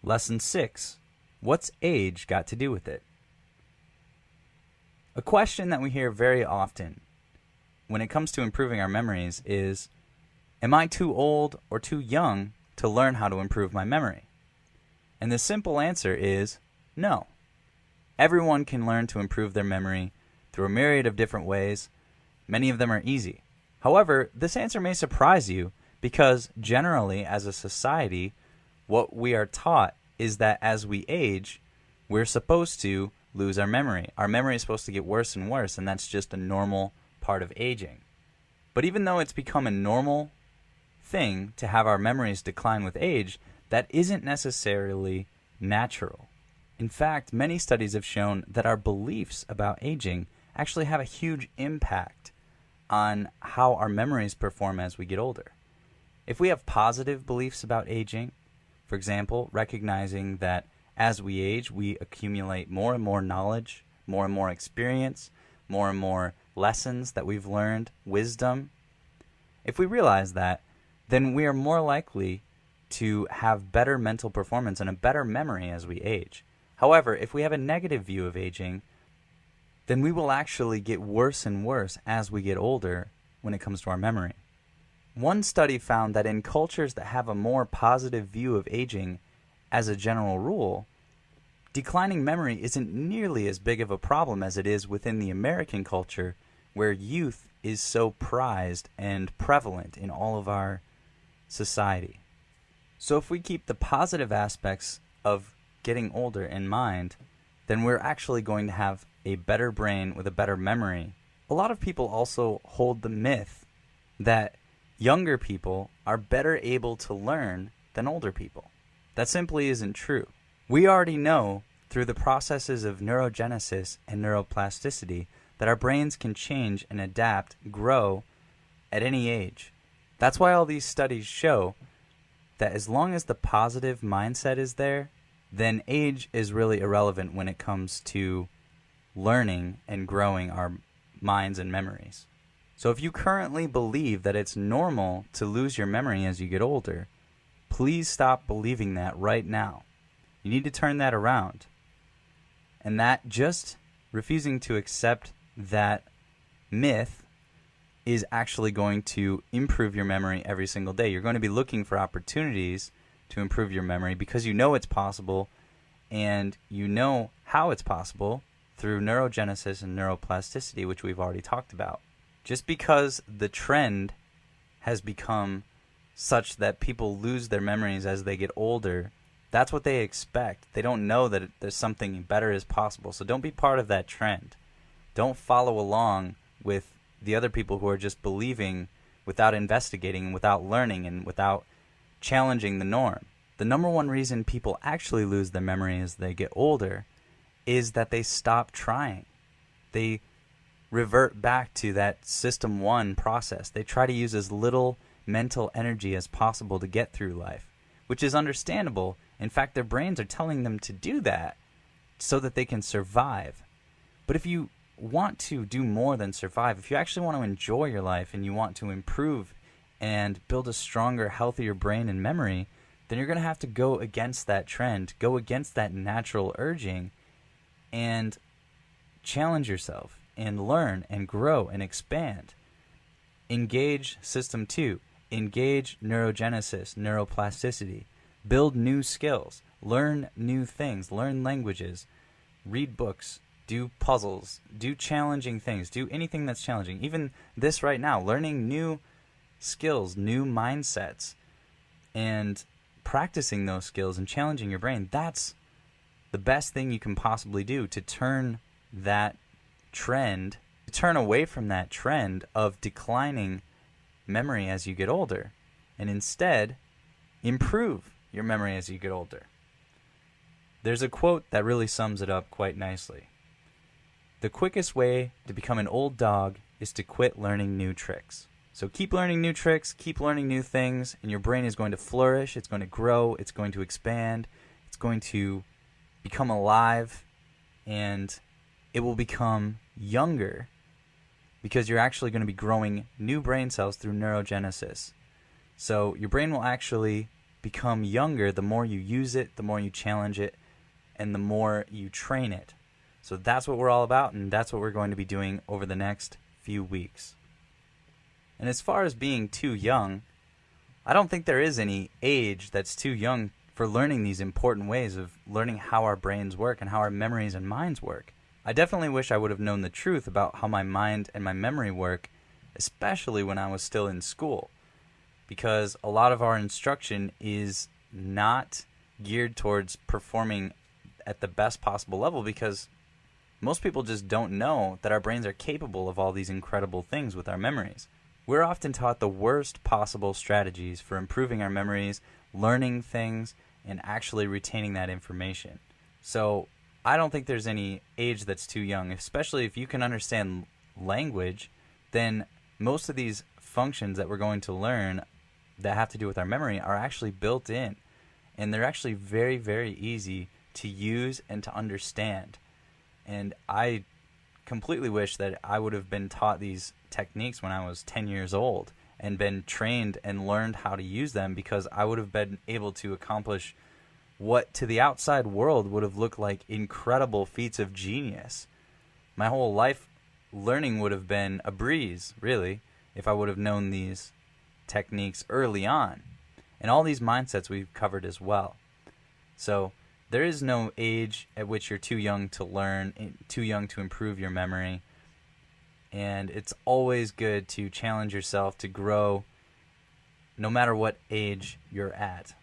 Lesson 6. What's age got to do with it? A question that we hear very often when it comes to improving our memories is, am I too old or too young to learn how to improve my memory? And the simple answer is no. Everyone can learn to improve their memory through a myriad of different ways. Many of them are easy. However, this answer may surprise you because generally, as a society, what we are taught is that as we age, we're supposed to lose our memory. Our memory is supposed to get worse and worse, and that's just a normal part of aging. But even though it's become a normal thing to have our memories decline with age, that isn't necessarily natural. In fact, many studies have shown that our beliefs about aging actually have a huge impact on how our memories perform as we get older. If we have positive beliefs about aging, for example, recognizing that as we age, we accumulate more and more knowledge, more and more experience, more and more lessons that we've learned, wisdom. If we realize that, then we are more likely to have better mental performance and a better memory as we age. However, if we have a negative view of aging, then we will actually get worse and worse as we get older when it comes to our memory. One study found that in cultures that have a more positive view of aging as a general rule, declining memory isn't nearly as big of a problem as it is within the American culture, where youth is so prized and prevalent in all of our society. So if we keep the positive aspects of getting older in mind, then we're actually going to have a better brain with a better memory. A lot of people also hold the myth that younger people are better able to learn than older people. That simply isn't true. We already know through the processes of neurogenesis and neuroplasticity that our brains can change and adapt, grow at any age. That's why all these studies show that as long as the positive mindset is there, then age is really irrelevant when it comes to learning and growing our minds and memories. So if you currently believe that it's normal to lose your memory as you get older, please stop believing that right now. You need to turn that around. And that just refusing to accept that myth is actually going to improve your memory every single day. You're going to be looking for opportunities to improve your memory because you know it's possible, and you know how it's possible through neurogenesis and neuroplasticity, which we've already talked about. Just because the trend has become such that people lose their memories as they get older, that's what they expect. They don't know that there's something better is possible. So don't be part of that trend. Don't follow along with the other people who are just believing without investigating, without learning, and without challenging the norm. The number one reason people actually lose their memory as they get older is that they stop trying. They revert back to that system 1 process. They try to use as little mental energy as possible to get through life, which is understandable. In fact, their brains are telling them to do that so that they can survive. But if you want to do more than survive, if you actually want to enjoy your life and you want to improve and build a stronger, healthier brain and memory, then you're going to have to go against that trend, go against that natural urging, and challenge yourself and learn and grow and expand. Engage system 2. Engage neurogenesis, neuroplasticity. Build new skills. Learn new things. Learn languages. Read books. Do puzzles. Do challenging things. Do anything that's challenging. Even this right now, learning new skills, new mindsets, and practicing those skills and challenging your brain, that's the best thing you can possibly do to turn that trend, to turn away from that trend of declining memory as you get older, and instead improve your memory as you get older. There's a quote that really sums it up quite nicely. The quickest way to become an old dog is to quit learning new tricks. So keep learning new tricks, keep learning new things, and your brain is going to flourish, it's going to grow, it's going to expand, it's going to become alive, and it will become younger because you're actually going to be growing new brain cells through neurogenesis. So your brain will actually become younger, the more you use it, the more you challenge it, and the more you train it. So that's what we're all about, and that's what we're going to be doing over the next few weeks. And as far as being too young, I don't think there is any age that's too young for learning these important ways of learning how our brains work and how our memories and minds work. I definitely wish I would have known the truth about how my mind and my memory work, especially when I was still in school, because a lot of our instruction is not geared towards performing at the best possible level, because most people just don't know that our brains are capable of all these incredible things with our memories. We're often taught the worst possible strategies for improving our memories, learning things, and actually retaining that information. So I don't think there's any age that's too young, especially if you can understand language. Then most of these functions that we're going to learn that have to do with our memory are actually built in, and they're actually very, very easy to use and to understand. And I completely wish that I would have been taught these techniques when I was 10 years old and been trained and learned how to use them, because I would have been able to accomplish what to the outside world would have looked like incredible feats of genius. My whole life learning would have been a breeze, really, if I would have known these techniques early on. And all these mindsets we've covered as well. So there is no age at which you're too young to learn, too young to improve your memory. And it's always good to challenge yourself to grow no matter what age you're at.